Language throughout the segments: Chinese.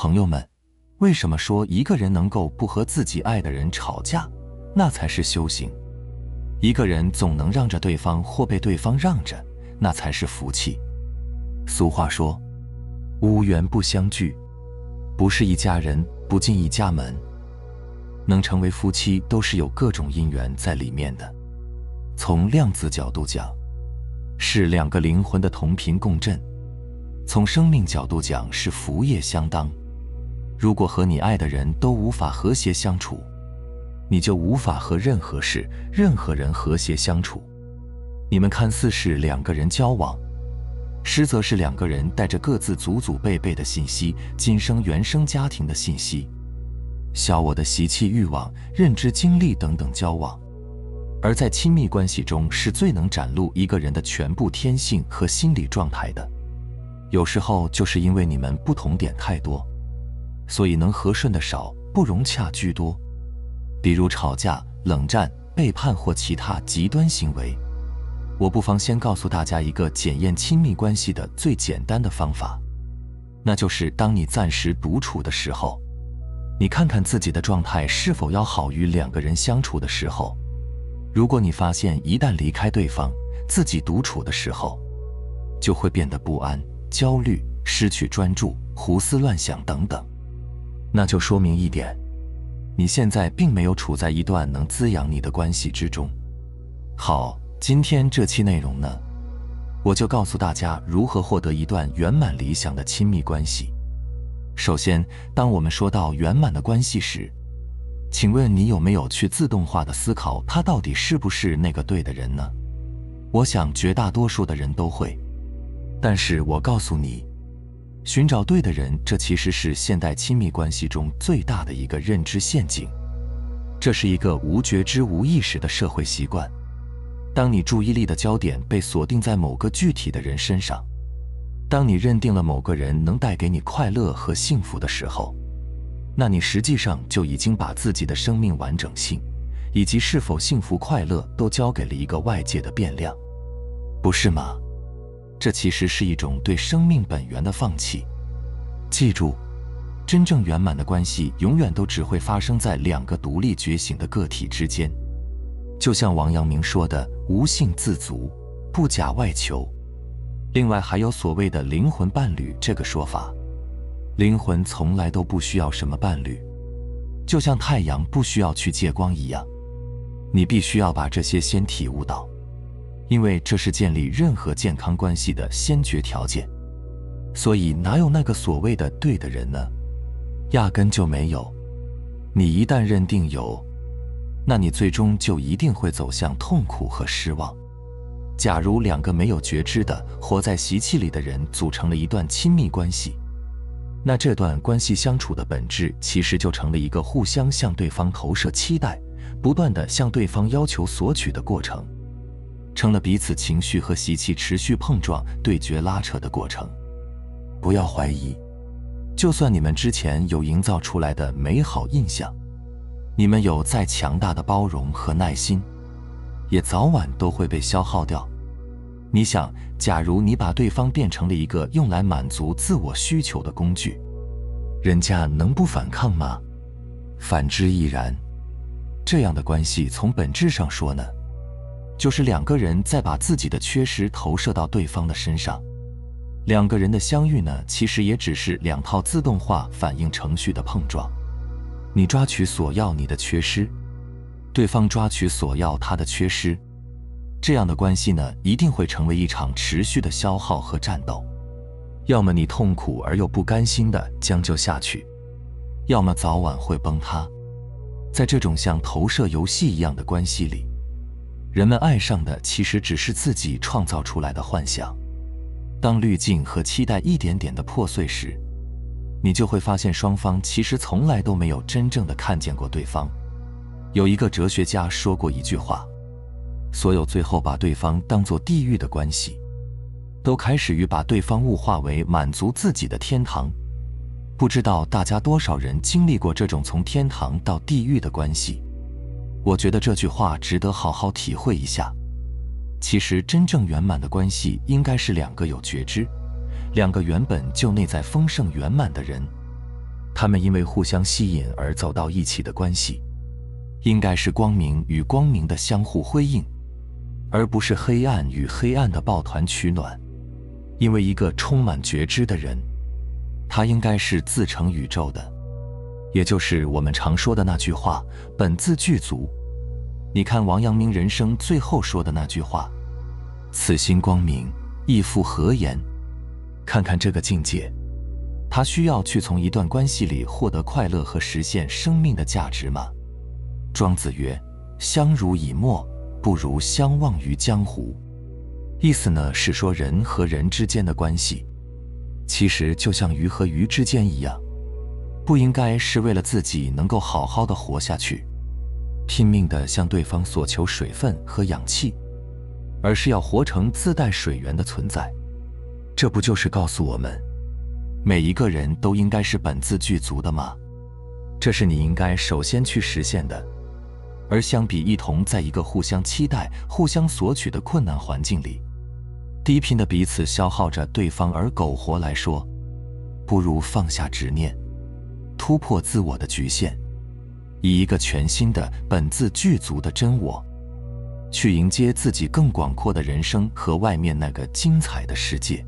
朋友们，为什么说一个人能够不和自己爱的人吵架，那才是修行？一个人总能让着对方或被对方让着，那才是福气。俗话说，无缘不相聚，不是一家人不进一家门。能成为夫妻都是有各种因缘在里面的。从量子角度讲，是两个灵魂的同频共振；从生命角度讲，是福业相当。如果和你爱的人都无法和谐相处，你就无法和任何事、任何人和谐相处。你们看似是两个人交往，实则是两个人带着各自祖祖辈辈的信息、今生原生家庭的信息、小我的习气、欲望、认知、经历等等交往。而在亲密关系中，是最能展露一个人的全部天性和心理状态的。有时候就是因为你们不同点太多，所以能和顺的少，不融洽居多。比如吵架、冷战、背叛或其他极端行为。我不妨先告诉大家一个检验亲密关系的最简单的方法，那就是当你暂时独处的时候，你看看自己的状态是否要好于两个人相处的时候。如果你发现一旦离开对方，自己独处的时候，就会变得不安、焦虑、失去专注、胡思乱想等等，那就说明一点，你现在并没有处在一段能滋养你的关系之中。好，今天这期内容呢，我就告诉大家如何获得一段圆满理想的亲密关系。首先，当我们说到圆满的关系时，请问你有没有去自动化的思考他到底是不是那个对的人呢？我想绝大多数的人都会。但是我告诉你，寻找对的人，这其实是现代亲密关系中最大的一个认知陷阱。这是一个无觉知、无意识的社会习惯。当你注意力的焦点被锁定在某个具体的人身上，当你认定了某个人能带给你快乐和幸福的时候，那你实际上就已经把自己的生命完整性以及是否幸福快乐都交给了一个外界的变量，不是吗？这其实是一种对生命本源的放弃。记住，真正圆满的关系永远都只会发生在两个独立觉醒的个体之间。就像王阳明说的，无性自足，不假外求。另外还有所谓的灵魂伴侣这个说法。灵魂从来都不需要什么伴侣，就像太阳不需要去借光一样。你必须要把这些先体悟到，因为这是建立任何健康关系的先决条件。所以哪有那个所谓的对的人呢？压根就没有。你一旦认定有，那你最终就一定会走向痛苦和失望。假如两个没有觉知的活在习气里的人组成了一段亲密关系，那这段关系相处的本质其实就成了一个互相向对方投射期待，不断地向对方要求索取的过程，成了彼此情绪和习气持续碰撞、对决、拉扯的过程。不要怀疑，就算你们之前有营造出来的美好印象，你们有再强大的包容和耐心，也早晚都会被消耗掉。你想，假如你把对方变成了一个用来满足自我需求的工具，人家能不反抗吗？反之亦然。这样的关系从本质上说呢，就是两个人在把自己的缺失投射到对方的身上。两个人的相遇呢，其实也只是两套自动化反应程序的碰撞。你抓取索要你的缺失，对方抓取索要他的缺失。这样的关系呢，一定会成为一场持续的消耗和战斗。要么你痛苦而又不甘心地将就下去，要么早晚会崩塌。在这种像投射游戏一样的关系里，人们爱上的其实只是自己创造出来的幻想。当滤镜和期待一点点的破碎时，你就会发现双方其实从来都没有真正的看见过对方。有一个哲学家说过一句话，所有最后把对方当作地狱的关系，都开始于把对方物化为满足自己的天堂。不知道大家多少人经历过这种从天堂到地狱的关系？我觉得这句话值得好好体会一下。其实真正圆满的关系应该是两个有觉知、两个原本就内在丰盛圆满的人，他们因为互相吸引而走到一起的关系，应该是光明与光明的相互辉映，而不是黑暗与黑暗的抱团取暖。因为一个充满觉知的人，他应该是自成宇宙的，也就是我们常说的那句话，本自具足。你看王阳明人生最后说的那句话，此心光明，亦复何言？看看这个境界，他需要去从一段关系里获得快乐和实现生命的价值吗？庄子曰：相濡以沫，不如相忘于江湖。意思呢是说人和人之间的关系，其实就像鱼和鱼之间一样，不应该是为了自己能够好好的活下去，拼命地向对方索求水分和氧气，而是要活成自带水源的存在。这不就是告诉我们，每一个人都应该是本自具足的吗？这是你应该首先去实现的。而相比一同在一个互相期待、互相索取的困难环境里，低频的彼此消耗着对方而苟活来说，不如放下执念，突破自我的局限，以一个全新的本自具足的真我，去迎接自己更广阔的人生和外面那个精彩的世界。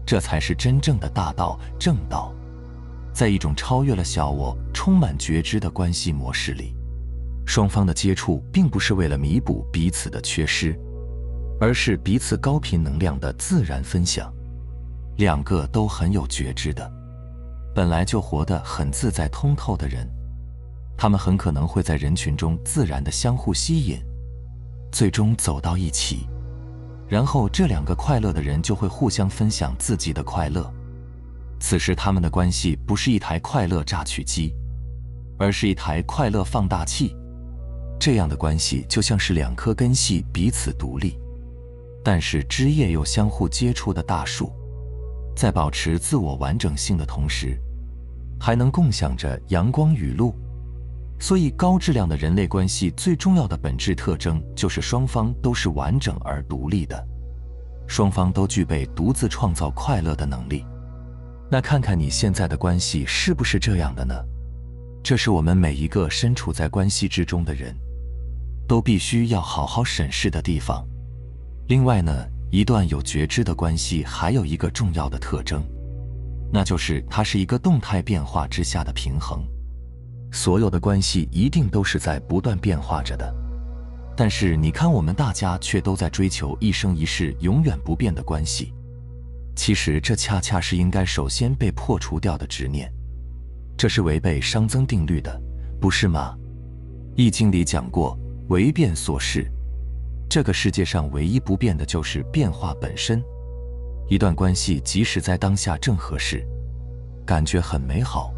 这才是真正的大道正道。在一种超越了小我、充满觉知的关系模式里，双方的接触并不是为了弥补彼此的缺失，而是彼此高频能量的自然分享。两个都很有觉知的，本来就活得很自在通透的人，他们很可能会在人群中自然地相互吸引，最终走到一起。然后这两个快乐的人就会互相分享自己的快乐。此时他们的关系不是一台快乐榨取机，而是一台快乐放大器。这样的关系就像是两棵根系彼此独立，但是枝叶又相互接触的大树，在保持自我完整性的同时，还能共享着阳光雨露。所以高质量的人类关系最重要的本质特征就是双方都是完整而独立的，双方都具备独自创造快乐的能力。那看看你现在的关系是不是这样的呢？这是我们每一个身处在关系之中的人都必须要好好审视的地方。另外呢，一段有觉知的关系还有一个重要的特征，那就是它是一个动态变化之下的平衡。所有的关系一定都是在不断变化着的，但是你看我们大家却都在追求一生一世永远不变的关系，其实这恰恰是应该首先被破除掉的执念，这是违背熵增定律的，不是吗？易经里讲过，唯变所适。这个世界上唯一不变的就是变化本身。一段关系即使在当下正合适，感觉很美好，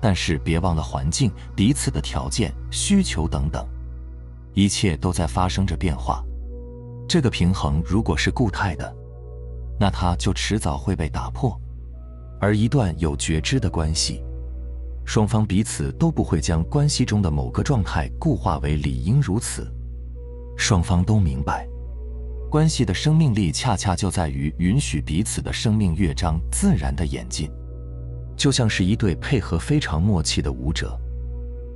但是别忘了环境、彼此的条件、需求等等，一切都在发生着变化。这个平衡如果是固态的，那它就迟早会被打破。而一段有觉知的关系，双方彼此都不会将关系中的某个状态固化为理应如此。双方都明白，关系的生命力恰恰就在于允许彼此的生命乐章自然地演进。就像是一对配合非常默契的舞者，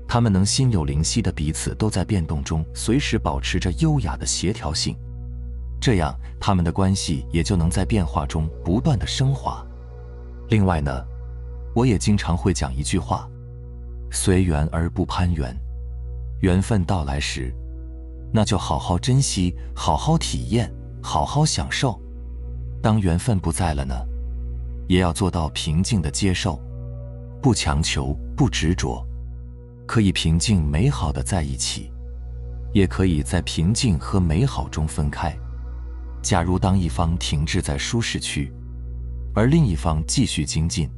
他们能心有灵犀的彼此都在变动中随时保持着优雅的协调性，这样他们的关系也就能在变化中不断的升华。另外呢，我也经常会讲一句话，随缘而不攀缘。缘分到来时，那就好好珍惜，好好体验，好好享受。当缘分不在了呢，也要做到平静的接受，不强求，不执着，可以平静美好的在一起，也可以在平静和美好中分开。假如当一方停滞在舒适区，而另一方继续精进，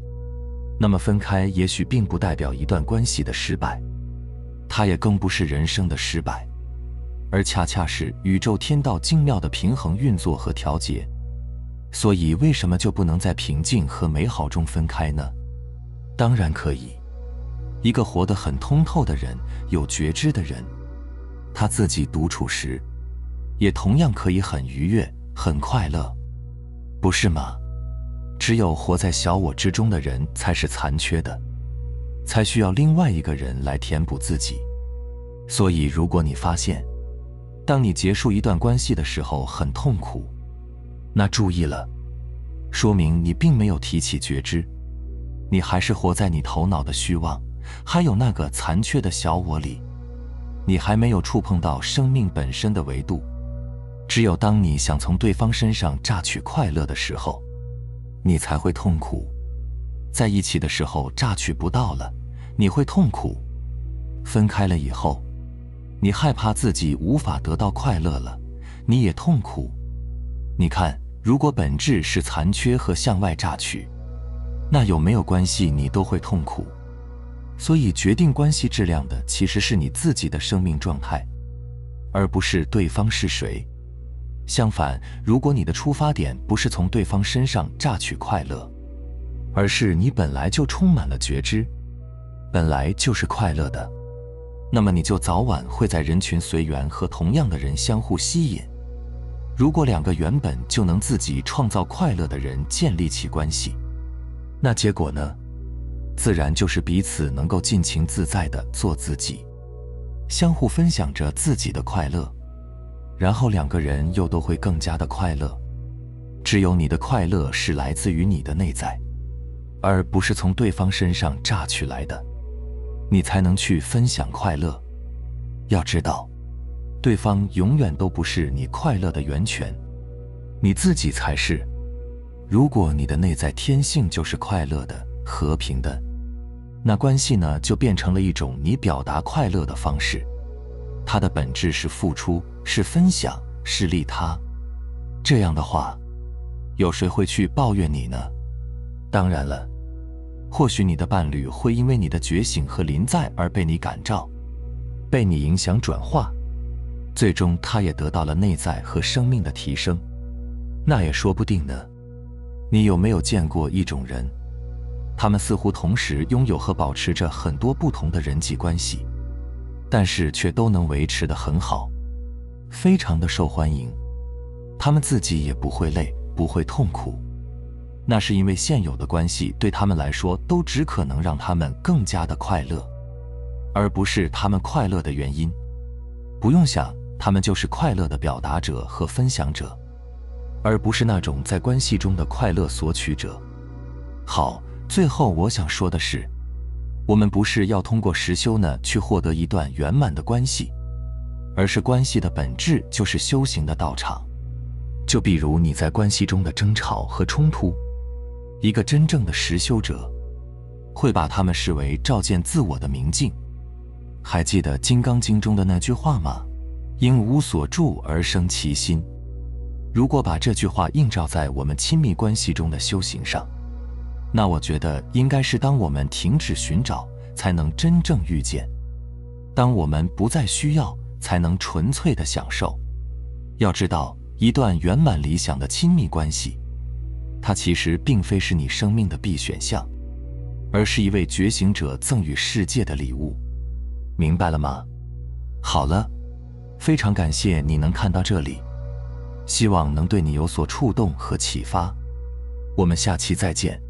那么分开也许并不代表一段关系的失败，它也更不是人生的失败，而恰恰是宇宙天道精妙的平衡运作和调节。所以为什么就不能在平静和美好中分开呢？当然可以。一个活得很通透的人，有觉知的人，他自己独处时也同样可以很愉悦，很快乐，不是吗？只有活在小我之中的人才是残缺的，才需要另外一个人来填补自己。所以如果你发现，当你结束一段关系的时候很痛苦，那注意了，说明你并没有提起觉知，你还是活在你头脑的虚妄，还有那个残缺的小我里，你还没有触碰到生命本身的维度。只有当你想从对方身上榨取快乐的时候，你才会痛苦。在一起的时候榨取不到了，你会痛苦；分开了以后，你害怕自己无法得到快乐了，你也痛苦。你看，如果本质是残缺和向外榨取，那有没有关系你都会痛苦。所以决定关系质量的其实是你自己的生命状态，而不是对方是谁。相反，如果你的出发点不是从对方身上榨取快乐，而是你本来就充满了觉知，本来就是快乐的，那么你就早晚会在人群随缘和同样的人相互吸引。如果两个原本就能自己创造快乐的人建立起关系，那结果呢？自然就是彼此能够尽情自在地做自己，相互分享着自己的快乐，然后两个人又都会更加的快乐。只有你的快乐是来自于你的内在，而不是从对方身上榨取来的，你才能去分享快乐。要知道，对方永远都不是你快乐的源泉，你自己才是。如果你的内在天性就是快乐的、和平的，那关系呢，就变成了一种你表达快乐的方式。它的本质是付出，是分享，是利他。这样的话，有谁会去抱怨你呢？当然了，或许你的伴侣会因为你的觉醒和临在而被你感召，被你影响转化，最终他也得到了内在和生命的提升，那也说不定呢。你有没有见过一种人，他们似乎同时拥有和保持着很多不同的人际关系，但是却都能维持得很好，非常的受欢迎，他们自己也不会累，不会痛苦。那是因为现有的关系对他们来说都只可能让他们更加的快乐，而不是他们快乐的原因。不用想，他们就是快乐的表达者和分享者，而不是那种在关系中的快乐索取者。好，最后我想说的是，我们不是要通过实修呢去获得一段圆满的关系，而是关系的本质就是修行的道场。就比如你在关系中的争吵和冲突，一个真正的实修者会把它们视为照见自我的明镜。还记得《金刚经》中的那句话吗？因无所住而生其心。如果把这句话映照在我们亲密关系中的修行上，那我觉得应该是当我们停止寻找，才能真正遇见；当我们不再需要，才能纯粹的享受。要知道，一段圆满理想的亲密关系，它其实并非是你生命的必选项，而是一位觉醒者赠予世界的礼物。明白了吗？好了，非常感谢你能看到这里，希望能对你有所触动和启发。我们下期再见。